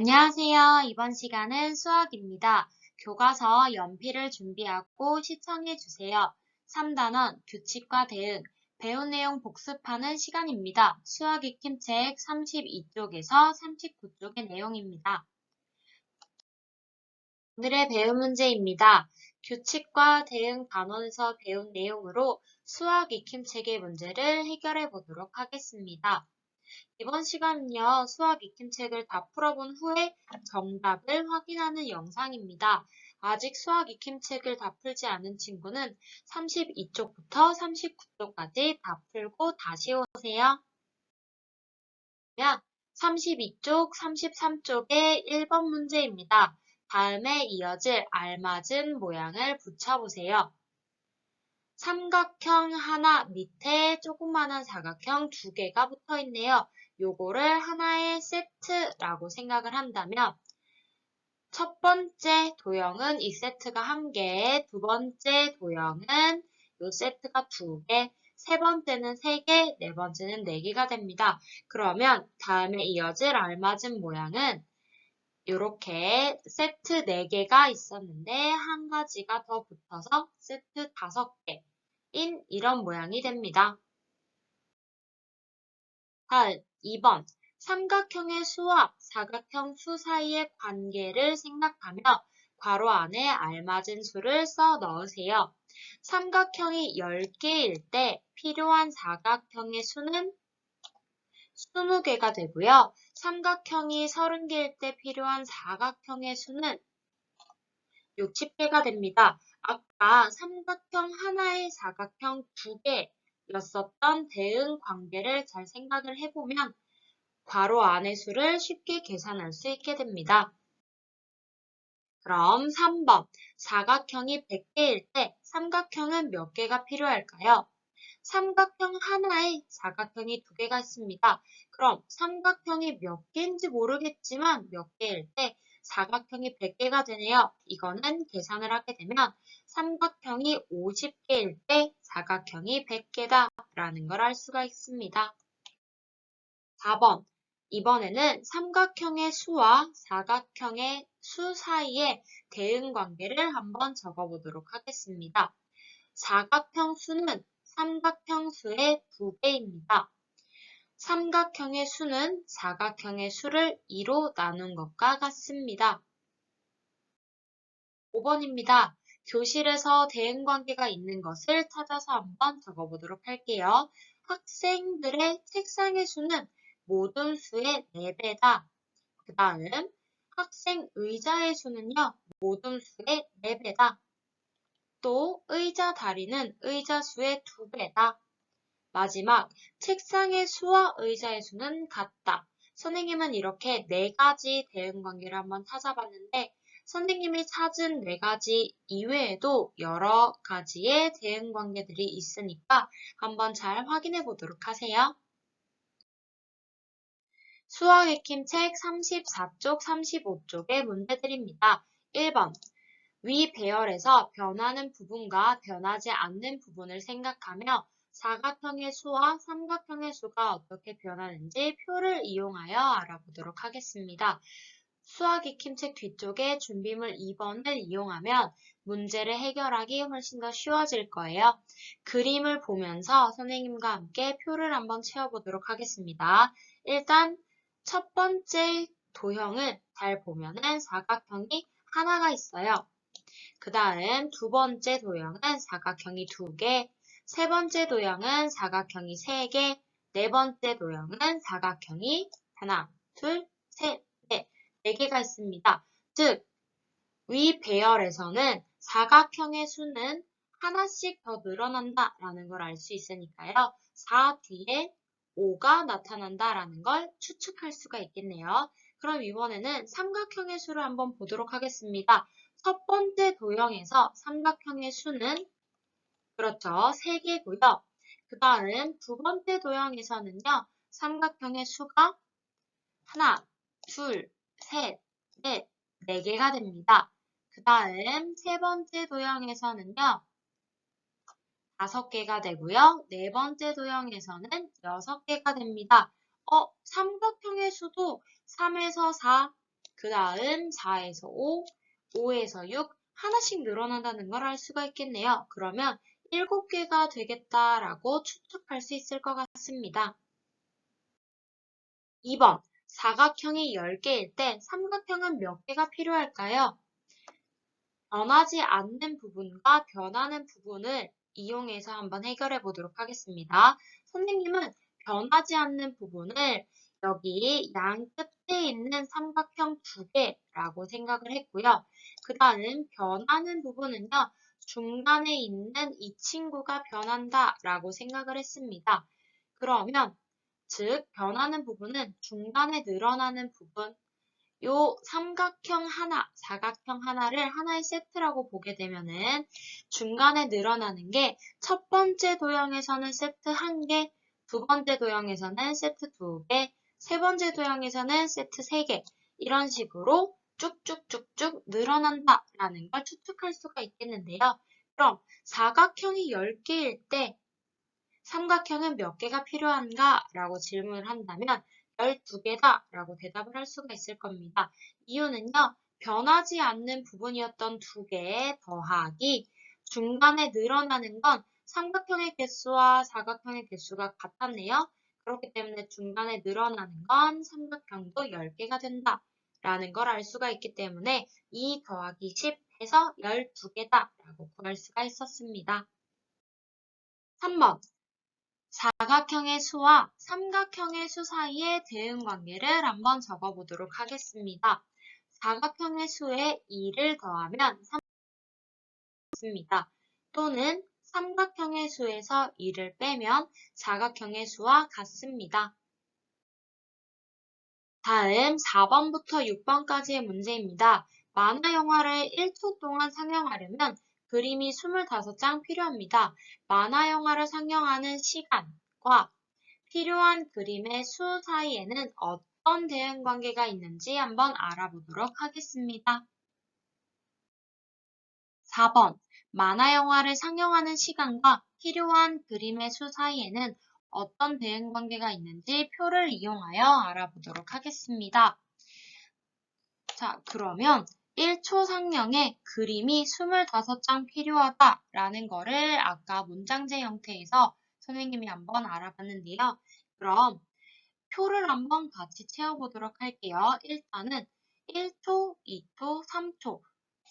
안녕하세요. 이번 시간은 수학입니다. 교과서 연필을 준비하고 시청해 주세요. 3단원 규칙과 대응, 배운 내용 복습하는 시간입니다. 수학 익힘책 32쪽에서 39쪽의 내용입니다. 오늘의 배운 문제입니다. 규칙과 대응 단원에서 배운 내용으로 수학 익힘책의 문제를 해결해 보도록 하겠습니다. 이번 시간은요, 수학 익힘책을 다 풀어본 후에 정답을 확인하는 영상입니다. 아직 수학 익힘책을 다 풀지 않은 친구는 32쪽부터 39쪽까지 다 풀고 다시 오세요. 32쪽, 33쪽의 1번 문제입니다. 다음에 이어질 알맞은 모양을 붙여보세요. 삼각형 하나 밑에 조그마한 사각형 두 개가 붙어 있네요. 요거를 하나의 세트라고 생각을 한다면 첫 번째 도형은 이 세트가 한 개, 두 번째 도형은 요 세트가 두 개, 세 번째는 세 개, 네 번째는 네 개가 됩니다. 그러면 다음에 이어질 알맞은 모양은 이렇게 세트 4개가 있었는데 한 가지가 더 붙어서 세트 5개인 이런 모양이 됩니다. 다음 2번 삼각형의 수와 사각형 수 사이의 관계를 생각하며 괄호 안에 알맞은 수를 써 넣으세요. 삼각형이 10개일 때 필요한 사각형의 수는 20개가 되고요. 삼각형이 30개일 때 필요한 사각형의 수는 60개가 됩니다. 아까 삼각형 하나의 사각형 두 개였었던 대응 관계를 잘 생각을 해보면 괄호 안의 수를 쉽게 계산할 수 있게 됩니다. 그럼 3번 사각형이 100개일 때 삼각형은 몇 개가 필요할까요? 삼각형 하나에 사각형이 두 개가 있습니다. 그럼 삼각형이 몇 개인지 모르겠지만 몇 개일 때 사각형이 100개가 되네요. 이거는 계산을 하게 되면 삼각형이 50개일 때 사각형이 100개다 라는 걸 알 수가 있습니다. 4번 이번에는 삼각형의 수와 사각형의 수 사이의 대응 관계를 한번 적어보도록 하겠습니다. 사각형 수는 삼각형 수의 2배입니다. 삼각형의 수는 사각형의 수를 2로 나눈 것과 같습니다. 5번입니다. 교실에서 대응관계가 있는 것을 찾아서 한번 적어보도록 할게요. 학생들의 책상의 수는 모든 수의 4배다. 그 다음 학생 의자의 수는요. 모든 수의 4배다. 또 의자 다리는 의자 수의 2배다. 마지막, 책상의 수와 의자의 수는 같다. 선생님은 이렇게 4가지 대응 관계를 한번 찾아봤는데 선생님이 찾은 4가지 이외에도 여러 가지의 대응 관계들이 있으니까 한번 잘 확인해 보도록 하세요. 수학 익힘책 34쪽, 35쪽의 문제들입니다. 1번. 위 배열에서 변하는 부분과 변하지 않는 부분을 생각하며 사각형의 수와 삼각형의 수가 어떻게 변하는지 표를 이용하여 알아보도록 하겠습니다. 수학 익힘책 뒤쪽에 준비물 2번을 이용하면 문제를 해결하기 훨씬 더 쉬워질 거예요. 그림을 보면서 선생님과 함께 표를 한번 채워보도록 하겠습니다. 일단 첫 번째 도형을 잘 보면은 사각형이 하나가 있어요. 그 다음 두 번째 도형은 사각형이 2개, 세 번째 도형은 사각형이 3개, 네 번째 도형은 사각형이 하나, 둘, 셋, 넷, 4개가 있습니다. 즉, 위 배열에서는 사각형의 수는 하나씩 더 늘어난다라는 걸 알 수 있으니까요. 4 뒤에 5가 나타난다라는 걸 추측할 수가 있겠네요. 그럼 이번에는 삼각형의 수를 한번 보도록 하겠습니다. 첫 번째 도형에서 삼각형의 수는 그렇죠. 3개고요. 그 다음 두 번째 도형에서는요. 삼각형의 수가 하나, 둘, 셋, 넷, 4개가 됩니다. 그 다음 세 번째 도형에서는요. 5개가 되고요. 네 번째 도형에서는 6개가 됩니다. 삼각형의 수도 3에서 4, 그 다음 4에서 5, 5에서 6 하나씩 늘어난다는 걸 알 수가 있겠네요. 그러면 7개가 되겠다라고 추측할 수 있을 것 같습니다. 2번, 사각형이 10개일 때 삼각형은 몇 개가 필요할까요? 변하지 않는 부분과 변하는 부분을 이용해서 한번 해결해 보도록 하겠습니다. 선생님은 변하지 않는 부분을 여기 양 끝에 있는 삼각형 2개라고 생각을 했고요. 그 다음 변하는 부분은요. 중간에 있는 이 친구가 변한다 라고 생각을 했습니다. 그러면 즉 변하는 부분은 중간에 늘어나는 부분 요 삼각형 하나, 사각형 하나를 하나의 세트라고 보게 되면은 중간에 늘어나는 게 첫 번째 도형에서는 세트 1개, 두 번째 도형에서는 세트 2개, 세 번째 도형에서는 세트 3개 이런 식으로 쭉쭉쭉쭉 늘어난다라는 걸 추측할 수가 있겠는데요. 그럼 사각형이 10개일 때 삼각형은 몇 개가 필요한가? 라고 질문을 한다면 12개다 라고 대답을 할 수가 있을 겁니다. 이유는요. 변하지 않는 부분이었던 2개 더하기 중간에 늘어나는 건 삼각형의 개수와 사각형의 개수가 같았네요. 그렇기 때문에 중간에 늘어나는 건 삼각형도 10개가 된다 라는 걸 알 수가 있기 때문에 2 더하기 10 해서 12개다 라고 구할 수가 있었습니다. 3번 사각형의 수와 삼각형의 수 사이의 대응관계를 한번 적어보도록 하겠습니다. 사각형의 수에 2를 더하면 3입니다. 또는 삼각형의 수에서 2를 빼면 사각형의 수와 같습니다. 다음 4번부터 6번까지의 문제입니다. 만화 영화를 1초 동안 상영하려면 그림이 25장 필요합니다. 만화 영화를 상영하는 시간과 필요한 그림의 수 사이에는 어떤 대응 관계가 있는지 한번 알아보도록 하겠습니다. 4번. 만화 영화를 상영하는 시간과 필요한 그림의 수 사이에는 어떤 대응 관계가 있는지 표를 이용하여 알아보도록 하겠습니다. 자, 그러면 1초 상영에 그림이 25장 필요하다라는 거를 아까 문장제 형태에서 선생님이 한번 알아봤는데요. 그럼 표를 한번 같이 채워보도록 할게요. 일단은 1초, 2초, 3초,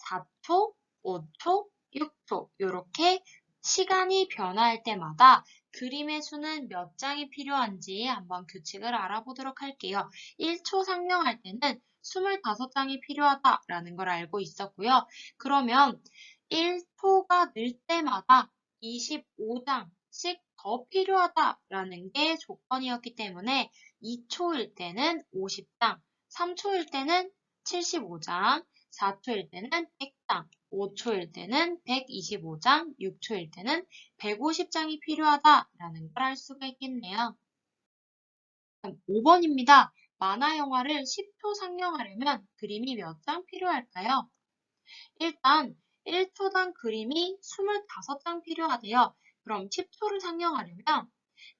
4초, 5초, 6초 이렇게 시간이 변화할 때마다 그림의 수는 몇 장이 필요한지 한번 규칙을 알아보도록 할게요. 1초 상영할 때는 25장이 필요하다라는 걸 알고 있었고요. 그러면 1초가 늘 때마다 25장씩 더 필요하다라는 게 조건이었기 때문에 2초일 때는 50장, 3초일 때는 75장, 4초일 때는 100장, 5초일 때는 125장, 6초일 때는 150장이 필요하다라는 걸 알 수가 있겠네요. 5번입니다. 만화 영화를 10초 상영하려면 그림이 몇 장 필요할까요? 일단 1초당 그림이 25장 필요하대요. 그럼 10초를 상영하려면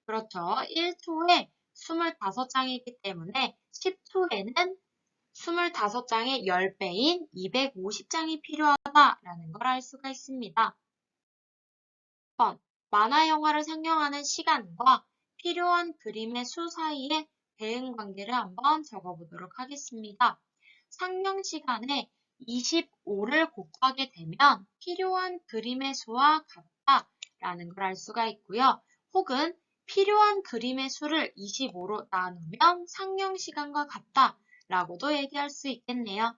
그렇죠. 1초에 25장이기 때문에 10초에는 25장의 10배인 250장이 필요하다라는 걸 알 수가 있습니다. 1번. 만화 영화를 상영하는 시간과 필요한 그림의 수 사이의 대응 관계를 한번 적어보도록 하겠습니다. 상영 시간에 25를 곱하게 되면 필요한 그림의 수와 같다라는 걸 알 수가 있고요. 혹은 필요한 그림의 수를 25로 나누면 상영 시간과 같다라고도 얘기할 수 있겠네요.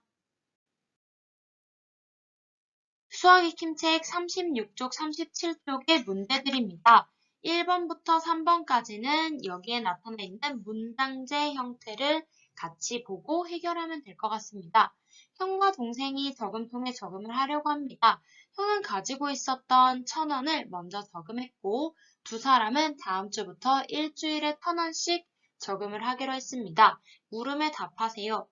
수학 익힘책 36쪽, 37쪽의 문제들입니다. 1번부터 3번까지는 여기에 나타나 있는 문장제 형태를 같이 보고 해결하면 될 것 같습니다. 형과 동생이 저금통에 저금을 하려고 합니다. 형은 가지고 있었던 1,000원을 먼저 저금했고 두 사람은 다음 주부터 일주일에 1,000원씩 저금을 하기로 했습니다. 물음에 답하세요.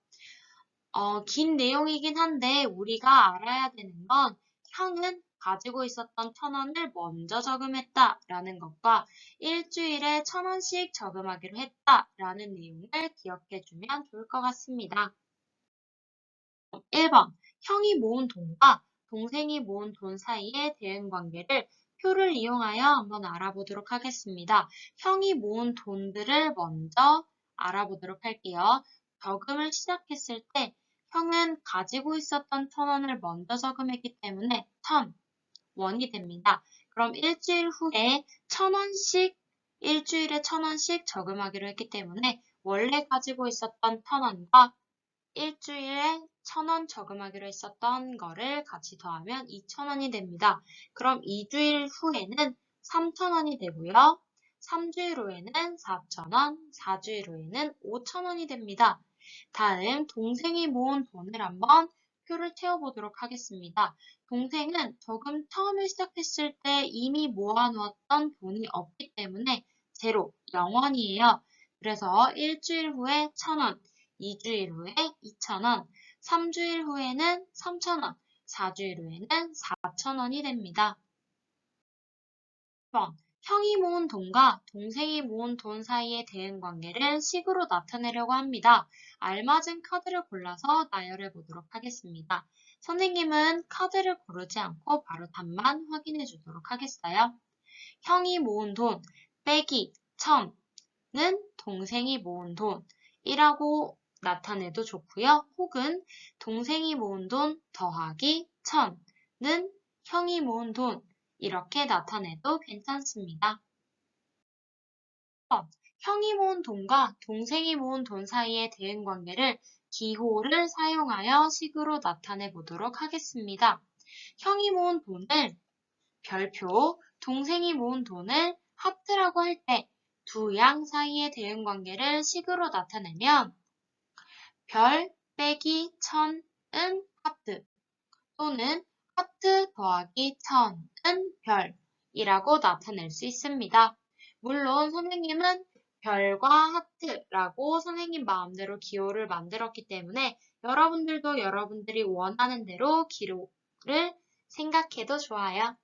긴 내용이긴 한데 우리가 알아야 되는 건 형은 가지고 있었던 1,000원을 먼저 저금했다라는 것과 일주일에 1,000원씩 저금하기로 했다라는 내용을 기억해 주면 좋을 것 같습니다. 1번. 형이 모은 돈과 동생이 모은 돈 사이의 대응관계를 표를 이용하여 한번 알아보도록 하겠습니다. 형이 모은 돈들을 먼저 알아보도록 할게요. 저금을 시작했을 때 형은 가지고 있었던 1,000원을 먼저 저금했기 때문에 1,000원이 됩니다. 그럼 일주일 후에 1,000원씩 일주일에 1,000원씩 저금하기로 했기 때문에 원래 가지고 있었던 1,000원과 일주일에 1,000원 저금하기로 했었던 거를 같이 더하면 2,000원이 됩니다. 그럼 2주일 후에는 3,000원이 되고요. 3주일 후에는 4,000원, 4주일 후에는 5,000원이 됩니다. 다음 동생이 모은 돈을 한번 표를 채워보도록 하겠습니다. 동생은 저금 처음에 시작했을 때 이미 모아놓았던 돈이 없기 때문에 제로, 0원이에요. 그래서 일주일 후에 1,000원, 2주일 후에 2,000원, 3주일 후에는 3,000원, 4주일 후에는 4,000원이 됩니다. 1번. 형이 모은 돈과 동생이 모은 돈 사이의 대응관계를 식으로 나타내려고 합니다. 알맞은 카드를 골라서 나열해 보도록 하겠습니다. 선생님은 카드를 고르지 않고 바로 답만 확인해 주도록 하겠어요. 형이 모은 돈 빼기 1,000는 동생이 모은 돈이라고 나타내도 좋고요. 혹은 동생이 모은 돈 더하기 1,000는 형이 모은 돈 이렇게 나타내도 괜찮습니다. 형이 모은 돈과 동생이 모은 돈 사이의 대응관계를 기호를 사용하여 식으로 나타내 보도록 하겠습니다. 형이 모은 돈을 별표, 동생이 모은 돈을 하트라고 할 때 두 양 사이의 대응관계를 식으로 나타내면 별 빼기 1,000은 하트 또는 하트 더하기 1,000은 별이라고 나타낼 수 있습니다. 물론 선생님은 별과 하트라고 선생님 마음대로 기호를 만들었기 때문에 여러분들도 여러분들이 원하는 대로 기호를 생각해도 좋아요.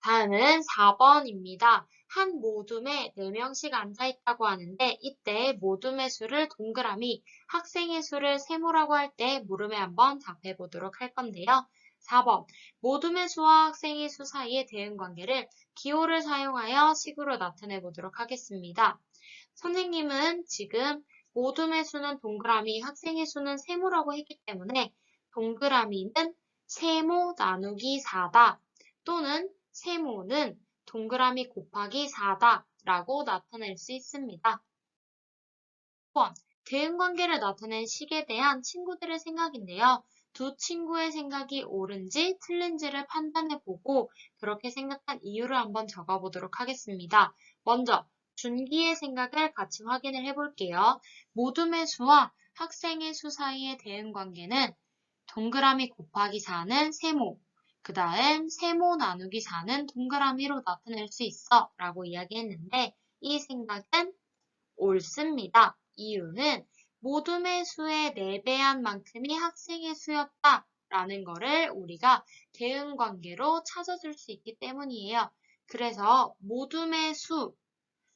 다음은 4번입니다. 한 모둠에 4명씩 앉아있다고 하는데 이때 모둠의 수를 동그라미, 학생의 수를 세모라고 할 때 물음에 한번 답해보도록 할 건데요. 4번. 모둠의 수와 학생의 수 사이의 대응관계를 기호를 사용하여 식으로 나타내보도록 하겠습니다. 선생님은 지금 모둠의 수는 동그라미, 학생의 수는 세모라고 했기 때문에 동그라미는 세모 나누기 4다 또는 세모는 동그라미 곱하기 4다 라고 나타낼 수 있습니다. 5번. 대응관계를 나타낸 식에 대한 친구들의 생각인데요. 두 친구의 생각이 옳은지 틀린지를 판단해보고 그렇게 생각한 이유를 한번 적어보도록 하겠습니다. 먼저 준기의 생각을 같이 확인을 해볼게요. 모둠의 수와 학생의 수 사이의 대응관계는 동그라미 곱하기 4는 세모, 그 다음 세모 나누기 4는 동그라미로 나타낼 수 있어 라고 이야기했는데 이 생각은 옳습니다. 이유는 모둠의 수의 4배한 만큼이 학생의 수였다 라는 거를 우리가 대응관계로 찾아줄 수 있기 때문이에요. 그래서 모둠의 수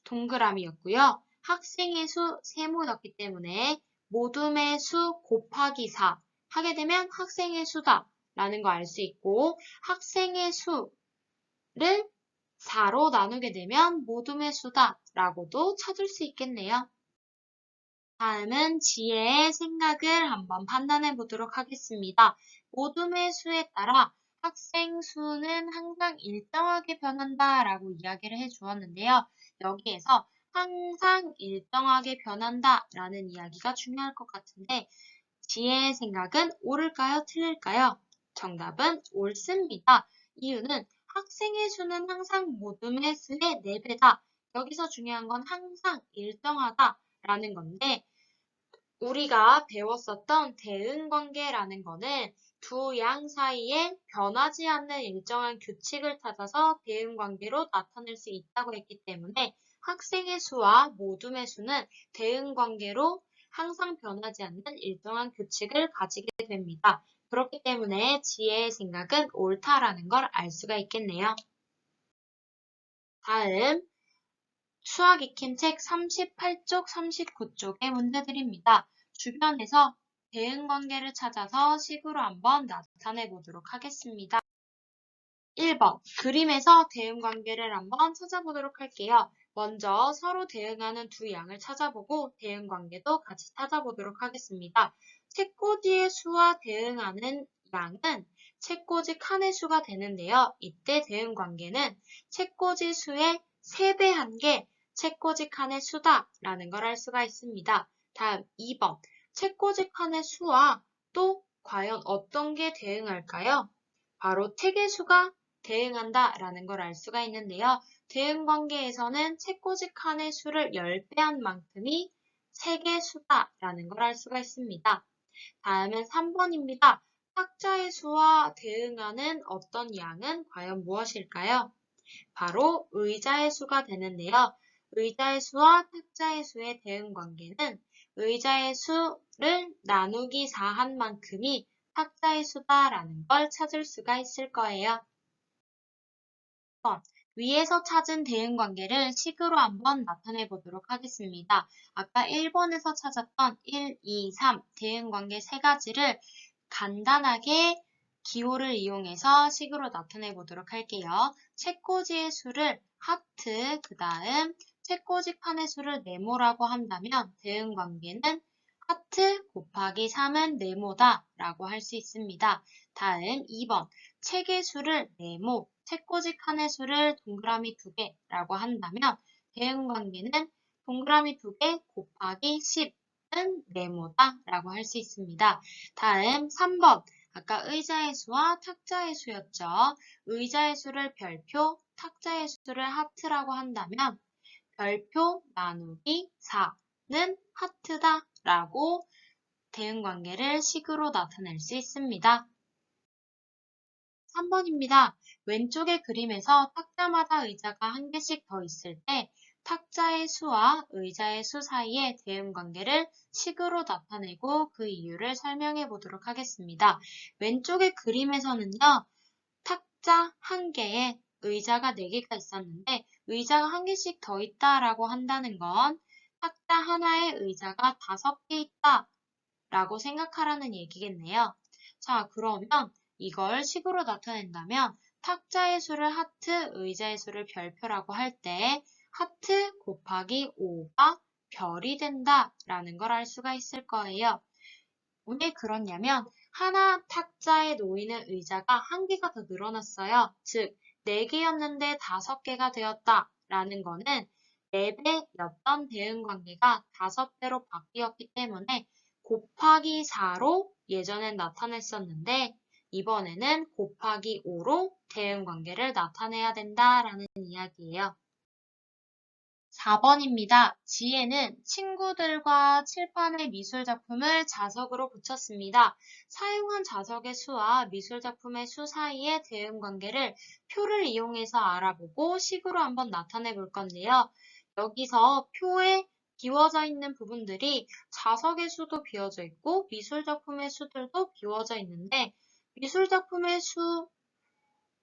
동그라미였고요. 학생의 수 세모였기 때문에 모둠의 수 곱하기 4 하게 되면 학생의 수다 라는 거 알 수 있고 학생의 수를 4로 나누게 되면 모둠의 수다 라고도 찾을 수 있겠네요. 다음은 지혜의 생각을 한번 판단해 보도록 하겠습니다. 모둠의 수에 따라 학생 수는 항상 일정하게 변한다 라고 이야기를 해 주었는데요. 여기에서 항상 일정하게 변한다 라는 이야기가 중요할 것 같은데 지혜의 생각은 옳을까요? 틀릴까요? 정답은 옳습니다. 이유는 학생의 수는 항상 모둠의 수의 4배다. 여기서 중요한 건 항상 일정하다 라는 건데 우리가 배웠었던 대응관계라는 거는 두 양 사이에 변하지 않는 일정한 규칙을 찾아서 대응관계로 나타낼 수 있다고 했기 때문에 학생의 수와 모둠의 수는 대응관계로 항상 변하지 않는 일정한 규칙을 가지게 됩니다. 그렇기 때문에 지혜의 생각은 옳다라는 걸 알 수가 있겠네요. 다음 수학 익힘 책 38쪽, 39쪽의 문제들입니다. 주변에서 대응관계를 찾아서 식으로 한번 나타내 보도록 하겠습니다. 1번, 그림에서 대응관계를 한번 찾아보도록 할게요. 먼저 서로 대응하는 두 양을 찾아보고 대응관계도 같이 찾아보도록 하겠습니다. 책꽂이의 수와 대응하는 양은 책꽂이 칸의 수가 되는데요. 이때 대응관계는 책꽂이 수의 3배한 게 책꽂이 칸의 수다라는 걸 알 수가 있습니다. 다음 2번, 책꽂이 칸의 수와 또 과연 어떤 게 대응할까요? 바로 책의 수가 대응한다라는 걸 알 수가 있는데요. 대응관계에서는 책꽂이 칸의 수를 10배한 만큼이 책의 수다라는 걸 알 수가 있습니다. 다음은 3번입니다. 탁자의 수와 대응하는 어떤 양은 과연 무엇일까요? 바로 의자의 수가 되는데요. 의자의 수와 탁자의 수의 대응관계는 의자의 수를 나누기 4한 만큼이 탁자의 수다라는 걸 찾을 수가 있을 거예요. 위에서 찾은 대응관계를 식으로 한번 나타내 보도록 하겠습니다. 아까 1번에서 찾았던 1, 2, 3 대응관계 3가지를 간단하게 기호를 이용해서 식으로 나타내 보도록 할게요. 책꽂이의 수를 하트, 그 다음 책꽂이 칸의 수를 네모라고 한다면 대응관계는 하트 곱하기 3은 네모다 라고 할 수 있습니다. 다음 2번, 책의 수를 네모, 책꽂이 칸의 수를 동그라미 2개라고 한다면 대응관계는 동그라미 2개 곱하기 10은 네모다 라고 할 수 있습니다. 다음 3번, 아까 의자의 수와 탁자의 수였죠. 의자의 수를 별표, 탁자의 수를 하트라고 한다면 별표 나누기 4는 하트다 라고 대응관계를 식으로 나타낼 수 있습니다. 3번입니다. 왼쪽의 그림에서 탁자마다 의자가 한 개씩 더 있을 때 탁자의 수와 의자의 수 사이의 대응관계를 식으로 나타내고 그 이유를 설명해 보도록 하겠습니다. 왼쪽의 그림에서는요. 탁자 한 개에 의자가 4개가 있었는데 의자가 한 개씩 더 있다라고 한다는 건 탁자 하나에 의자가 5개 있다 라고 생각하라는 얘기겠네요. 자, 그러면 이걸 식으로 나타낸다면 탁자의 수를 하트, 의자의 수를 별표라고 할 때 하트 곱하기 5가 별이 된다라는 걸 알 수가 있을 거예요. 왜 그러냐면 하나 탁자에 놓이는 의자가 한 개가 더 늘어났어요. 즉, 4개였는데 5개가 되었다라는 거는 4배였던 대응관계가 5배로 바뀌었기 때문에 곱하기 4로 예전엔 나타냈었는데 이번에는 곱하기 5로 대응관계를 나타내야 된다라는 이야기예요. 4번입니다. 지혜는 친구들과 칠판에 미술작품을 자석으로 붙였습니다. 사용한 자석의 수와 미술작품의 수 사이의 대응관계를 표를 이용해서 알아보고 식으로 한번 나타내 볼 건데요. 여기서 표에 비워져 있는 부분들이 자석의 수도 비워져 있고 미술작품의 수들도 비워져 있는데 미술작품의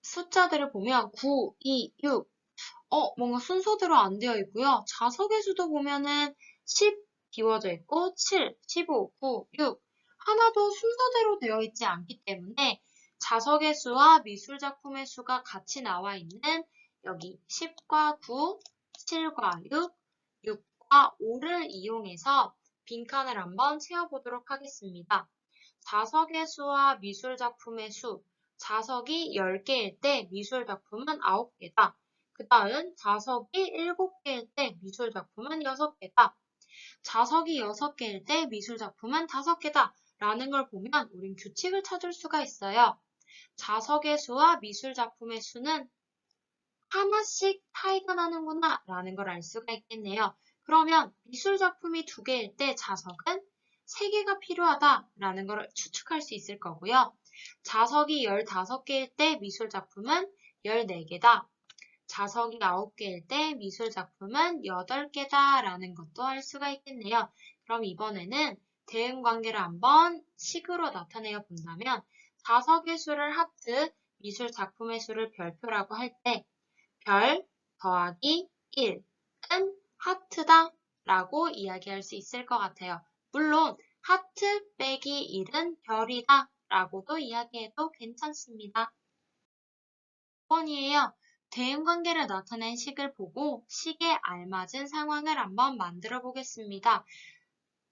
숫자들을 보면 9, 2, 6 뭔가 순서대로 안 되어 있고요. 자석의 수도 보면은 10 비워져 있고 7, 15, 9, 6 하나도 순서대로 되어 있지 않기 때문에 자석의 수와 미술작품의 수가 같이 나와 있는 여기 10과 9, 7과 6, 6과 5를 이용해서 빈칸을 한번 채워보도록 하겠습니다. 자석의 수와 미술작품의 수, 자석이 10개일 때 미술작품은 9개다. 그 다음 자석이 7개일 때 미술작품은 6개다. 자석이 6개일 때 미술작품은 5개다. 라는 걸 보면 우린 규칙을 찾을 수가 있어요. 자석의 수와 미술작품의 수는 하나씩 차이가 나는구나 라는 걸 알 수가 있겠네요. 그러면 미술작품이 2개일 때 자석은 3개가 필요하다 라는 걸 추측할 수 있을 거고요. 자석이 15개일 때 미술작품은 14개다. 자석이 9개일 때 미술작품은 8개다 라는 것도 알 수가 있겠네요. 그럼 이번에는 대응관계를 한번 식으로 나타내어 본다면 자석의 수를 하트, 미술작품의 수를 별표라고 할 때 별 더하기 1은 하트다 라고 이야기할 수 있을 것 같아요. 물론 하트 빼기 1은 별이다 라고도 이야기해도 괜찮습니다. 5번이에요. 대응관계를 나타낸 식을 보고 식에 알맞은 상황을 한번 만들어 보겠습니다.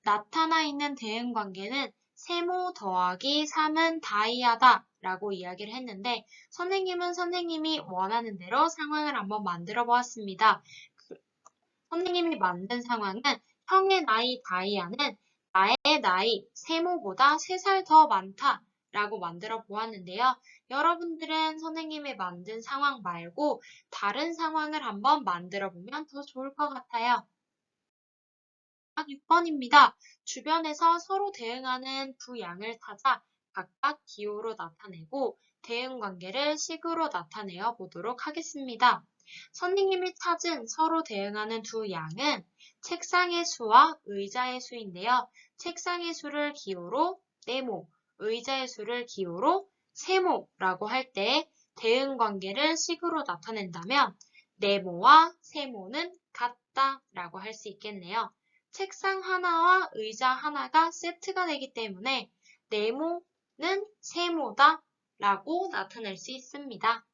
나타나 있는 대응관계는 세모 더하기 3은 다이아다 라고 이야기를 했는데 선생님은 선생님이 원하는 대로 상황을 한번 만들어 보았습니다. 선생님이 만든 상황은 형의 나이 다이아는 나의 나이 세모보다 3살 더 많다 라고 만들어 보았는데요. 여러분들은 선생님이 만든 상황 말고 다른 상황을 한번 만들어 보면 더 좋을 것 같아요. 6번입니다. 주변에서 서로 대응하는 두 양을 찾아 각각 기호로 나타내고 대응 관계를 식으로 나타내어 보도록 하겠습니다. 선생님이 찾은 서로 대응하는 두 양은 책상의 수와 의자의 수인데요. 책상의 수를 기호로 네모, 의자의 수를 기호로 세모라고 할 때 대응 관계를 식으로 나타낸다면 네모와 세모는 같다라고 할 수 있겠네요. 책상 하나와 의자 하나가 세트가 되기 때문에 네모는 세모다 라고 나타낼 수 있습니다.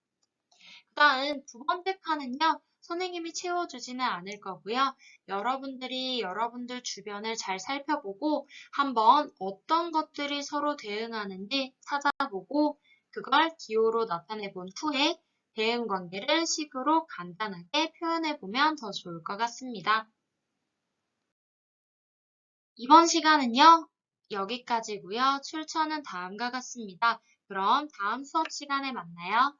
그 다음 두 번째 칸은요. 선생님이 채워주지는 않을 거고요. 여러분들이 여러분들 주변을 잘 살펴보고 한번 어떤 것들이 서로 대응하는지 찾아보고 그걸 기호로 나타내 본 후에 대응 관계를 식으로 간단하게 표현해 보면 더 좋을 것 같습니다. 이번 시간은요, 여기까지고요. 출처는 다음과 같습니다. 그럼 다음 수업 시간에 만나요.